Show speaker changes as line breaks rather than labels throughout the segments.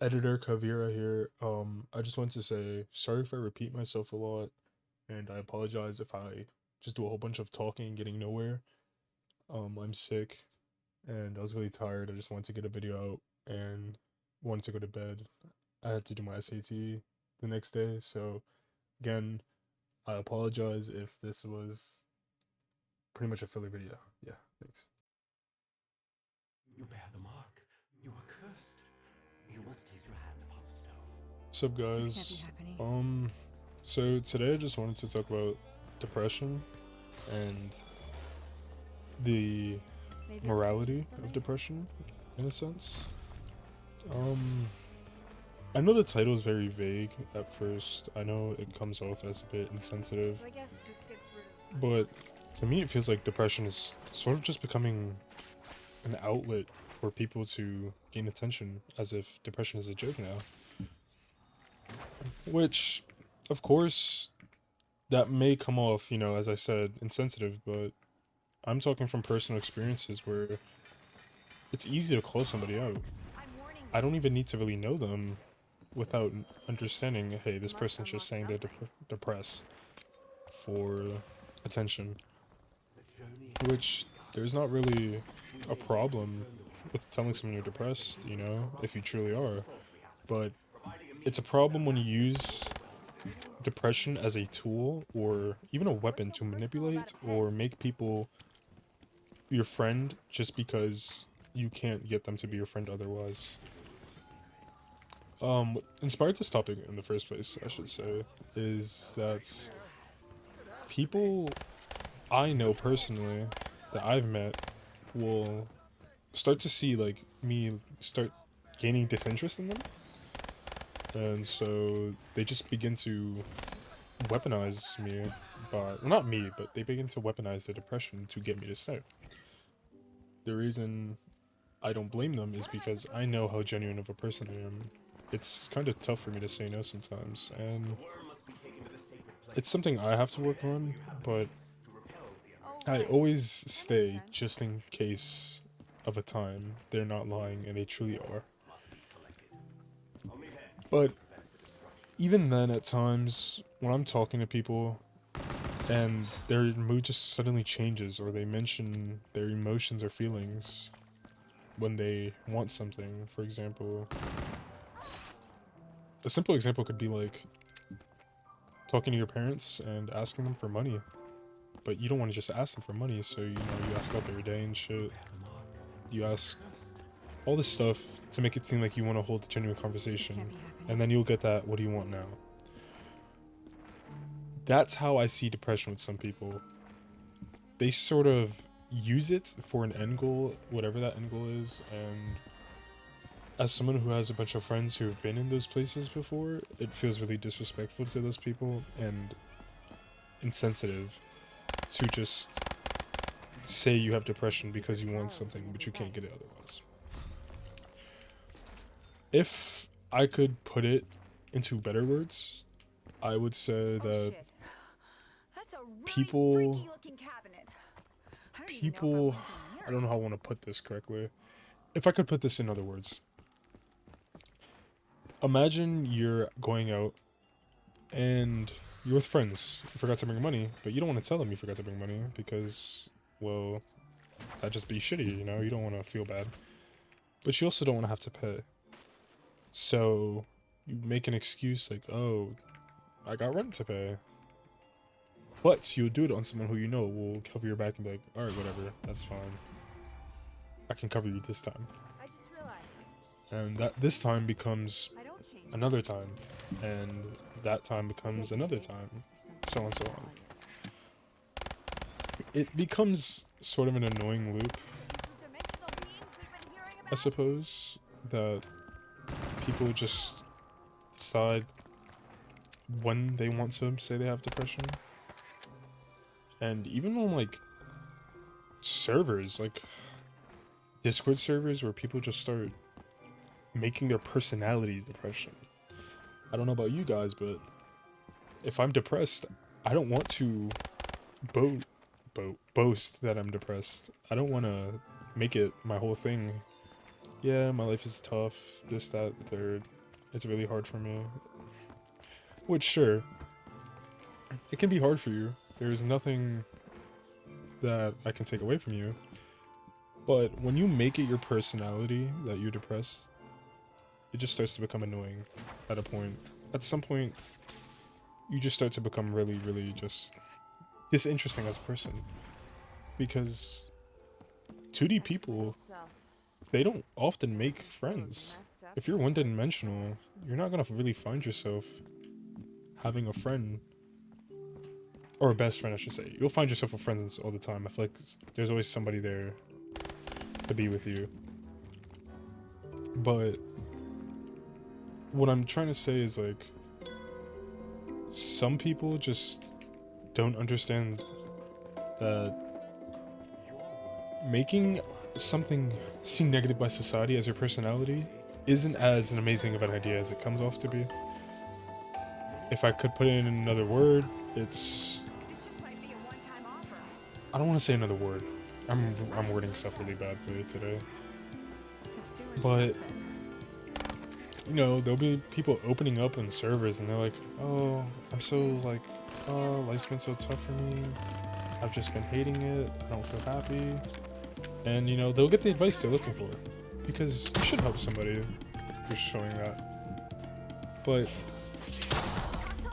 Editor Kavira here. I just want to say sorry if I repeat myself a lot, and I apologize if I just do a whole bunch of talking and getting nowhere. I'm sick, and I was really tired. I just wanted to get a video out and wanted to go to bed. I had to do my SAT the next day, so again, I apologize if this was pretty much a filler video. Yeah, thanks.
You bear the mark. You are cursed. You must place your hand upon the stone.
What's up,
This can't be
guys?
happening.
So today I just wanted to talk about depression and the
Maybe
morality
this is for
of
me?
depression in a sense. Um I know the title is very vague at first. I know it comes off as a bit insensitive,
So I guess this gets rid of.
but to me it feels like depression is sort of just becoming an outlet for people to gain attention as if depression is a joke now. Which of course that may come off, as I said, insensitive, but I'm talking from personal experiences where it's easy to call somebody out.
I'm warning
I
you.
don't even need to really know them without understanding, hey, this
Must
person's just
unlock
saying they're
something.
depressed for attention,
The journey
which there's not really a problem with telling someone you're depressed, if you truly are. But it's a problem when you use depression as a tool or even a
What's
weapon
so
to
personal about
manipulate
a pen?
or make people your friend just because you can't get them to be your friend otherwise. What inspired this topic in the first place, I should say, is that people I know personally that I've met will start to see like me start gaining disinterest in them, and so they just begin to weaponize me well, not me, but they begin to weaponize their depression to get me to stay. The reason I don't blame them is
What am I
because I
supposed to
know
do?
how genuine of a person I am. It's kind of tough for me to say no sometimes,
The
and
worm must be taken to the sacred place.
it's something I have to
Only
work
then will
on,
you have the
but
means to repel the
Oh,
I
right.
always
That makes
stay
sense.
just in case of a time they're not lying and they truly are.
must be collected. Only then can you
But
prevent the destruction.
even then, at times, when I'm talking to people and their mood just suddenly changes or they mention their emotions or feelings when they want something, for example, a simple example could be like talking to your parents and asking them for money, but you don't want to just ask them for money, so you ask about their day and
You
shit.
bear the mark.
You
You are
ask
cursed.
all this stuff to make it seem like you want to hold a genuine
This can't
conversation,
be happening.
and then you'll get that, what do you want now? That's how I see depression with some people. They sort of use it for an end goal, whatever that end goal is, and as someone who has a bunch of friends who have been in those places before, it feels really disrespectful to those people and insensitive to just say you have depression because you want something but you can't get it otherwise. If I could put it into better words, I would say
Oh
that
shit. That's a really
people
freaky looking cabinet. I don't even know if I
people
want to go near
I don't
it.
know how I want to put this correctly. If I could put this in other words, imagine you're going out and you're with friends. You forgot to bring money, but you don't want to tell them you forgot to bring money because, well, that'd just be shitty, You don't want to feel bad. But you also don't want to have to pay. So you make an excuse like, oh, I got rent to pay. But you'll do it on someone who you know will cover your back and be like, alright, whatever, that's fine. I can cover you this time.
I just realized
And that this time becomes
I don't change
another
my
time. And that time
Maybe I
becomes
can
another
trade
time.
this for something
So on and so
more
on.
valuable.
It becomes sort of an annoying loop,
Interdimensional beings we've been hearing
I
about?
suppose, that people just decide when they want to say they have depression. And even on like servers, like Discord servers where people just start making their personalities depression. I don't know about you guys, but if I'm depressed, I don't want to boast boast that I'm depressed. I don't want to make it my whole thing. yeah, my life is tough, this, that, the third. It's really hard for me. Which, sure, it can be hard for you. There's nothing that I can take away from you. But when you make it your personality that you're depressed, it just starts to become annoying at a point. At some point, you just start to become really, really just disinteresting as a person. Because 2D people, they don't often make friends. If you're one-dimensional, you're not gonna really find yourself having a friend, or a best friend, I should say. You'll find yourself with friends all the time. I feel like there's always somebody there to be with you. But what I'm trying to say is, like, some people just don't understand that making something seem negative by society as your personality isn't as an amazing of an idea as it comes off to be. If I could put it in another word, it's...
This might be a one-time offer.
I don't want to say another word. I'm wording stuff really badly today.
It's doing
But,
something.
you know, there'll be people opening up in servers and they're like, oh, I'm so, like, oh, life's been so tough for me. I've just been hating it. I don't feel happy. And, you know, they'll get the advice they're looking for. Because you should help somebody for showing that. But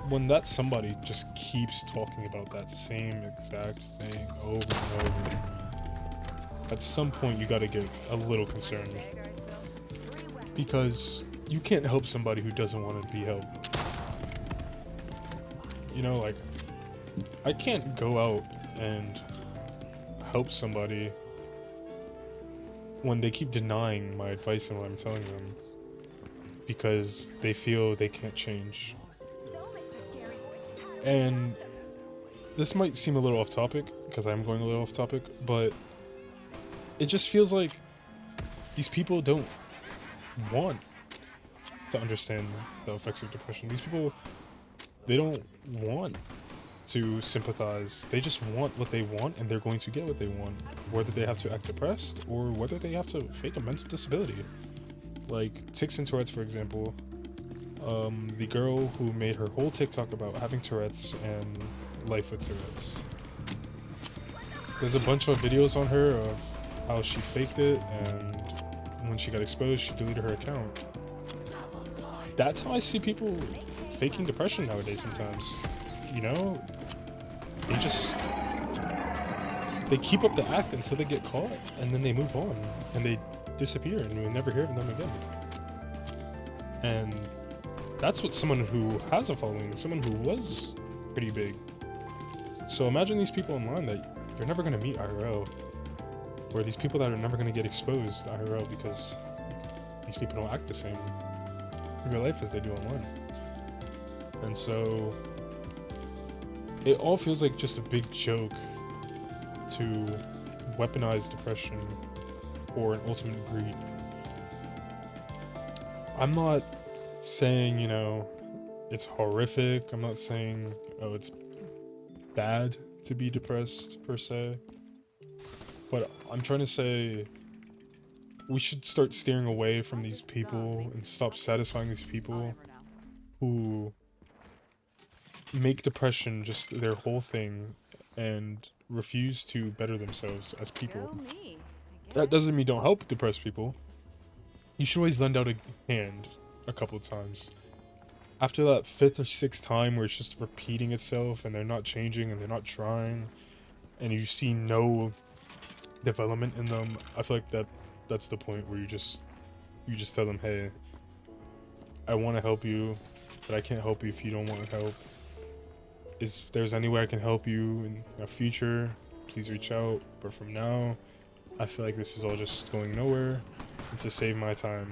when that somebody just keeps talking about that same exact thing over and over, at some point you gotta get a little concerned.
Make ourselves some free weapons.
Because you can't help somebody who doesn't want to be helped. You know, like, I can't go out and help somebody when they keep denying my advice and what I'm telling them because they feel they can't change.
So, Mr. Scary Voice, how do
And this might seem a little off topic because I'm going a little off topic, but it just feels like these people don't want to understand the effects of depression. These people, they don't want to sympathize. They just want what they want, and they're going to get what they want, whether they have to act depressed or whether they have to fake a mental disability. Like tics and Tourette's, for example. The girl who made her whole TikTok about having Tourette's and life with Tourette's. There's a bunch of videos on her of how she faked it, and when she got exposed, she deleted her account. That's how I see people faking depression nowadays sometimes. You know? They keep up the act until they get caught, and then they move on, and they disappear, and we never hear of them again. And that's what someone who has a following, someone who was pretty big. So imagine these people online that you're never going to meet IRL, or these people that are never going to get exposed IRL because these people don't act the same in real life as they do online. And so it all feels like just a big joke to weaponize depression or an ultimate greed. I'm not saying, you know, it's horrific. I'm not saying, oh, it's bad to be depressed per se. But I'm trying to say we should start steering away from these people and stop satisfying these people who make depression just their whole thing and refuse to better themselves as people.
Go me.
That doesn't mean don't help depressed people. You should always lend out a hand a couple times. After that 5th or 6th time where it's just repeating itself and they're not changing and they're not trying and you see no development in them, I feel like that's the point where you just tell them, hey, I want to help you, but I can't help you if you don't want help. If there's any way I can help you in the future, please reach out. But from now, I feel like this is all just going nowhere. And to save my time,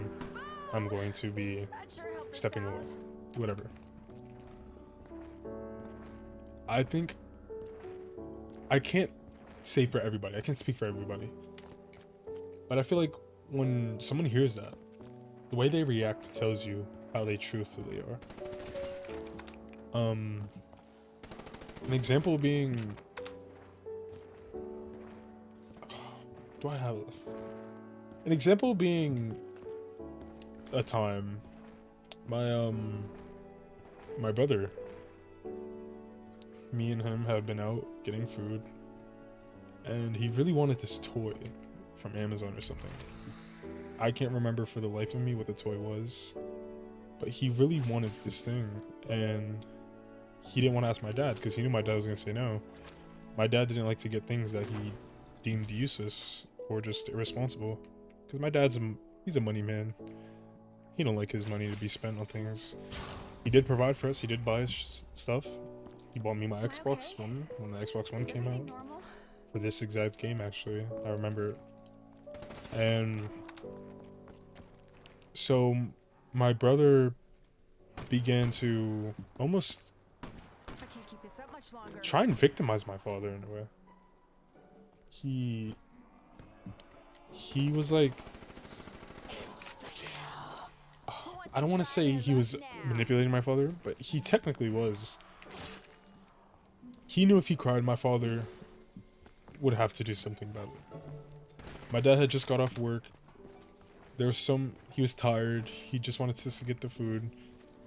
I'm going to be
That sure helped us
stepping
out.
away. Whatever. I think I can't say for everybody. I can't speak for everybody. But I feel like when someone hears that, the way they react tells you how they truthfully are. An example being, do I have an example being a time, my brother, me and him had been out getting food, and he really wanted this toy from Amazon or something. I can't remember for the life of me what the toy was, but he really wanted this thing, and he didn't want to ask my dad because he knew my dad was going to say no. My dad didn't like to get things that he deemed useless or just irresponsible, because my dad's he's a money man. He don't like his money to be spent on things. He did provide for us. He did buy us stuff. He bought me my Xbox One when the Xbox One
Is
came
everything
out.
normal?
For this exact game, actually. I remember it. And so my brother began to almost
I can't keep this up much longer.
try and victimize my father in a way. He was like, I don't want to say he was manipulating my father, but he technically was. He knew if he cried, my father would have to do something about it. My dad had just got off work. He was tired. He just wanted us to get the food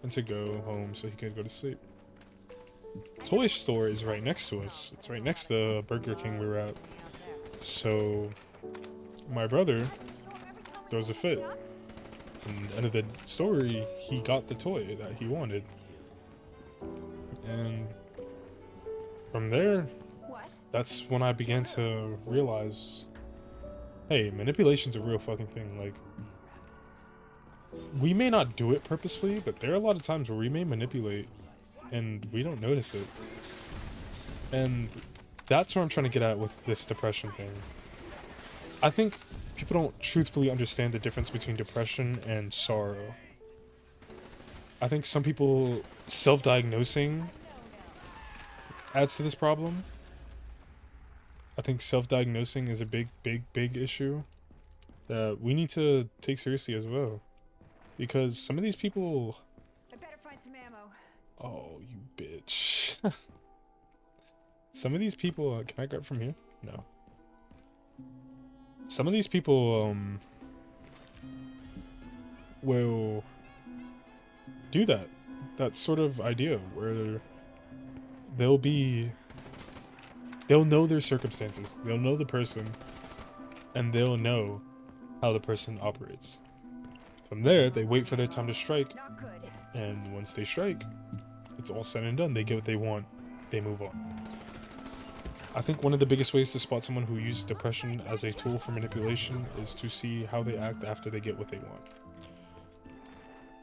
and to go home so he could go to sleep. Toy store is right next to us. It's right next to Burger King we were at. So my brother throws a fit. And end of the story, he got the toy that he wanted. And from there,
What?
that's when I began to realize, hey, manipulation's a real fucking thing. Like, we may not do it purposefully, but there are a lot of times where we may manipulate and we don't notice it. And that's what I'm trying to get at with this depression thing. I think people don't truthfully understand the difference between depression and sorrow. I think some people self-diagnosing adds to this problem. I think self-diagnosing is a big issue that we need to take seriously as well. Because some of these people...
I better find some ammo.
Oh, you bitch. Some of these people... can I grab from here? No. Some of these people, will do that. That sort of idea where they'll know their circumstances. They'll know the person, and they'll know how the person operates. From there, they wait for their time to strike,
Not good.
and once they strike, it's all said and done. They get what they want, they move on. I think one of the biggest ways to spot someone who uses depression as a tool for manipulation is to see how they act after they get what they want.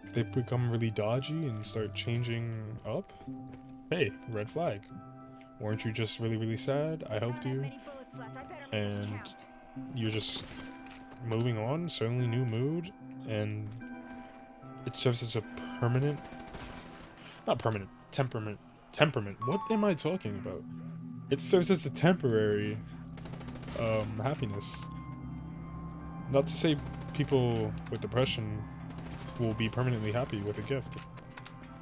If they become really dodgy and start changing up, hey, red flag. Weren't you just really sad? I helped you.
Many bullets left. I better make it
And
count.
you're just moving on, suddenly new mood, and it serves as a permanent, not permanent, temperament. What am I talking about? It serves as a temporary happiness. Not to say people with depression will be permanently happy with a gift,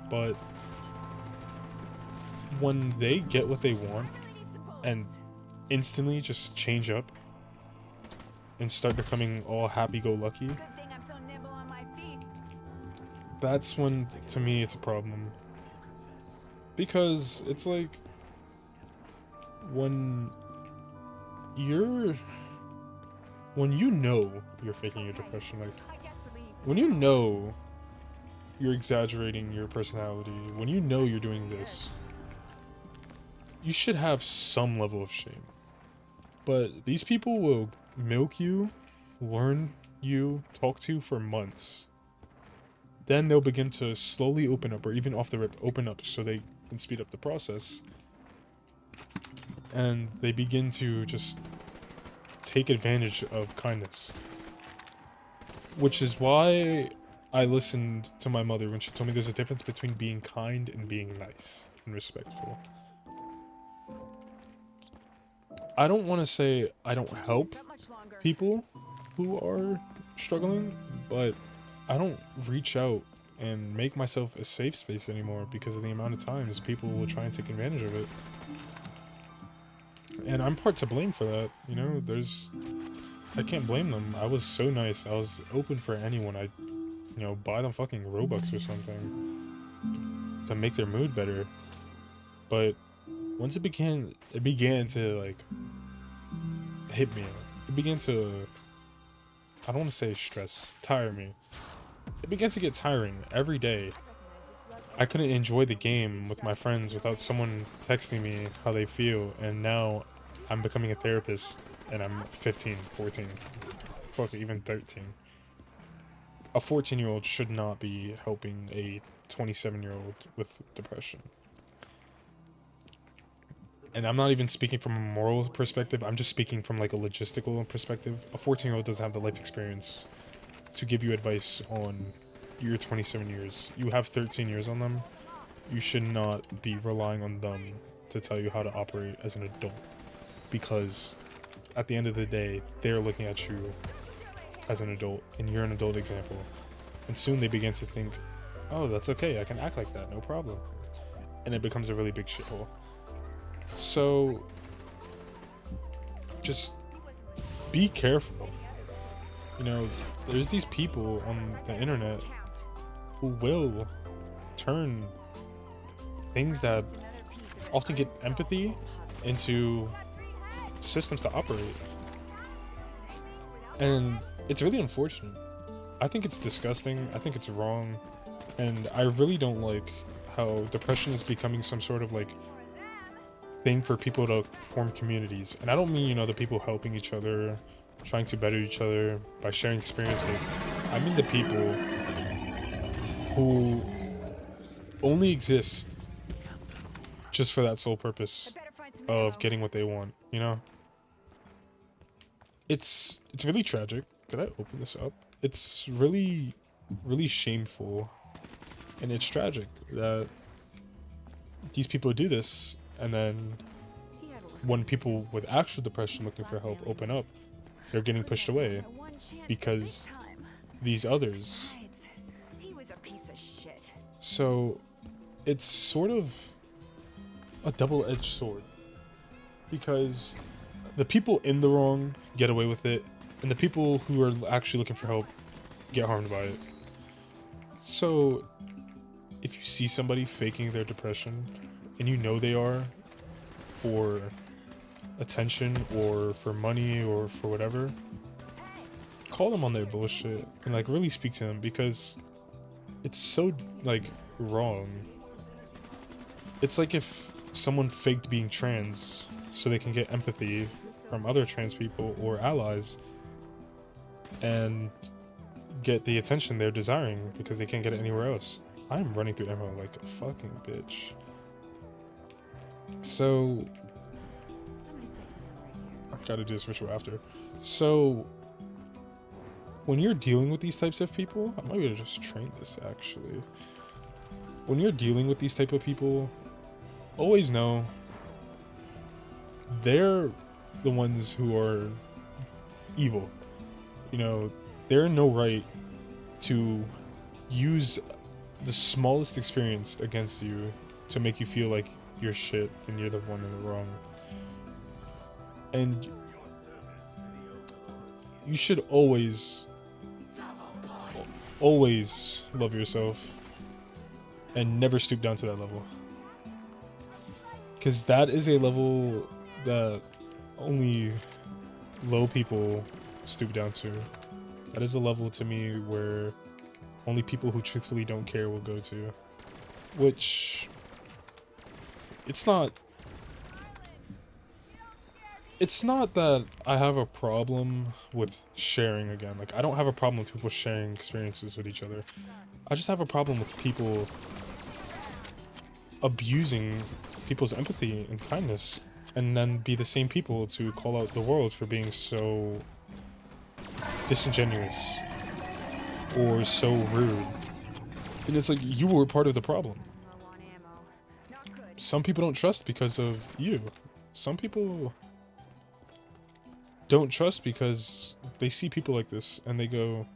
but when they get what they want
Really need some bullets.
and instantly just change up and start becoming all happy-go-lucky,
Good thing I'm so nimble on my feet.
that's when, to me, it's a problem. Because it's like, when you know you're faking your depression, like,
I desperately need some
when you know you're exaggerating your personality, when you know you're doing this, you should have some level of shame. But these people will milk you, learn you, talk to you for months. Then they'll begin to slowly open up, or even off the rip, open up so they can speed up the process. And they begin to just take advantage of kindness. Which is why I listened to my mother when she told me there's a difference between being kind and being nice and respectful. I don't want to say I don't help
that much longer.
people who are struggling, but I don't reach out and make myself a safe space anymore because of the amount of times people will try and take advantage of it. And I'm part to blame for that, you know, I can't blame them. I was so nice. I was open for anyone. I you know, buy them fucking Robux or something to make their mood better. But once it began to like hit me. It began to, I don't want to say stress, tire me. It began to get tiring every day. I couldn't enjoy the game with my friends without someone texting me how they feel, and now I'm becoming a therapist and I'm 15, 14, fuck, even 13. A 14-year-old should not be helping a 27-year-old with depression. And I'm not even speaking from a moral perspective, I'm just speaking from like a logistical perspective. A 14-year-old doesn't have the life experience to give you advice on your 27 years. You have 13 years on them. You should not be relying on them to tell you how to operate as an adult. Because at the end of the day, they're looking at you as an adult, and you're an adult example. And soon they begin to think, oh, that's okay, I can act like that, no problem. And it becomes a really big shithole. So, just be careful. You know, there's these people on the internet who will turn things that often get empathy into systems to operate. And it's really unfortunate. I think it's disgusting. I think it's wrong. And I really don't like how depression is becoming some sort of like thing for people to form communities. And I don't mean, you know, the people helping each other, trying to better each other by sharing experiences. I mean the people who only exist just for that sole purpose of getting what they want, you know? It's really tragic. Did I open this up? It's really shameful, and it's tragic that these people do this, and then when people with actual depression looking for help open up, they're getting pushed away because these others. So it's sort of a double-edged sword, because the people in the wrong get away with it, and the people who are actually looking for help get harmed by it. So if you see somebody faking their depression, and you know they are for attention or for money or for whatever, call them on their bullshit and like really speak to them, because it's so like wrong. It's like if someone faked being trans so they can get empathy from other trans people or allies and get the attention they're desiring because they can't get it anywhere else. I'm running through ammo like a fucking bitch. So I've got to do this ritual after. So when you're dealing with these types of people, I might be able to just train this actually. When you're dealing with these type of people, always know they're the ones who are evil. You know, they're in no right to use the smallest experience against you to make you feel like you're shit and you're the one in the wrong. And you should always love yourself and never stoop down to that level, because that is a level that only low people stoop down to. That is a level to me where only people who truthfully don't care will go to, which it's not that I have a problem with sharing again. Like, I don't have a problem with people sharing experiences with each other. I just have a problem with people abusing people's empathy and kindness, and then be the same people to call out the world for being so disingenuous or so rude. And it's like, you were part of the problem. Some people don't trust because of you. Some people don't trust because they see people like this and they go,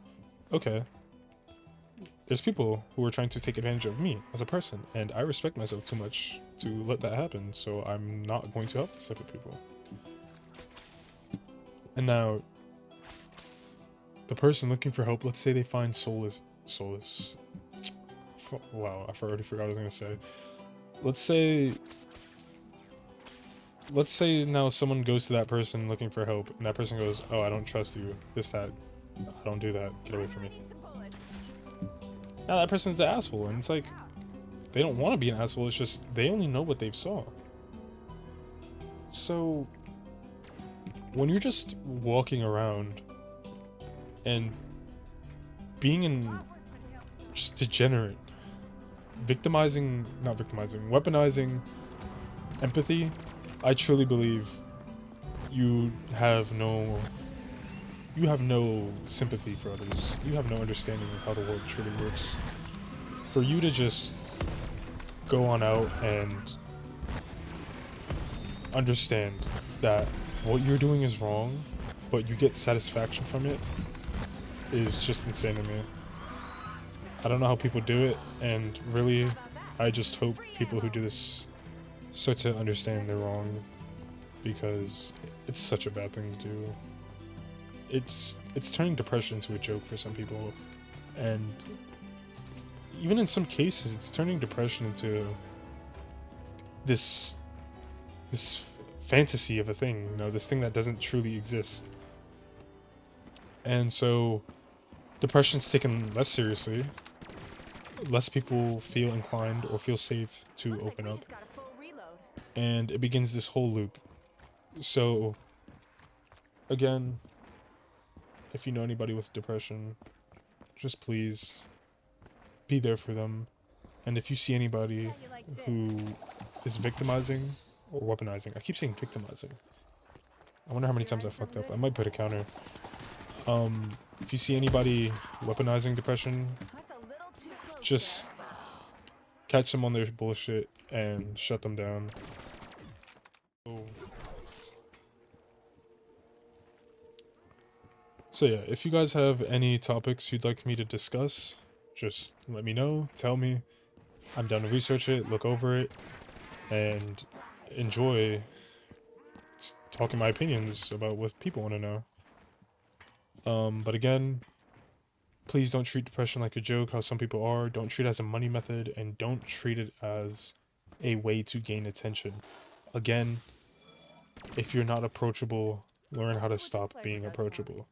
okay, there's people who are trying to take advantage of me as a person, and I respect myself too much to let that happen, so I'm not going to help this type of people. And now, the person looking for help, let's say they find solace. Wow, I already forgot what I was gonna say. Let's say now someone goes to that person looking for help, and that person goes, "Oh, I don't trust you. This, that. I don't do that. Get away from me."
Need some bullets.
Now that person's the asshole, and it's like, they don't want to be an asshole. It's just they only know what they've saw. So when you're just walking around and being in just degenerate, weaponizing empathy, I truly believe you have no sympathy for others. You have no understanding of how the world truly works. For you to just go on out and understand that what you're doing is wrong, but you get satisfaction from it, is just insane to me. I don't know how people do it, and really, I just hope people who do this start to understand they're wrong, because it's such a bad thing to do. It's turning depression into a joke for some people, and even in some cases, it's turning depression into this fantasy of a thing, you know, this thing that doesn't truly exist. And so depression's taken less seriously. Less people feel inclined or feel safe to
Looks like
open
we
up,
just got a full reload.
and it begins this whole loop. So again, if you know anybody with depression, just please be there for them. And if you see anybody
How you like this?
who is victimizing or weaponizing, I keep saying victimizing. I wonder how many times I fucked up. I might put a counter. If you see anybody weaponizing depression,
That's a little too close
just catch them on their bullshit and shut them down. So yeah, if you guys have any topics you'd like me to discuss, just let me know, tell me. I'm down to research it, look over it, and enjoy talking my opinions about what people want to know. But again, please don't treat depression like a joke, how some people are. Don't treat it as a money method, and don't treat it as a way to gain attention. Again, if you're not approachable, learn how to stop being approachable.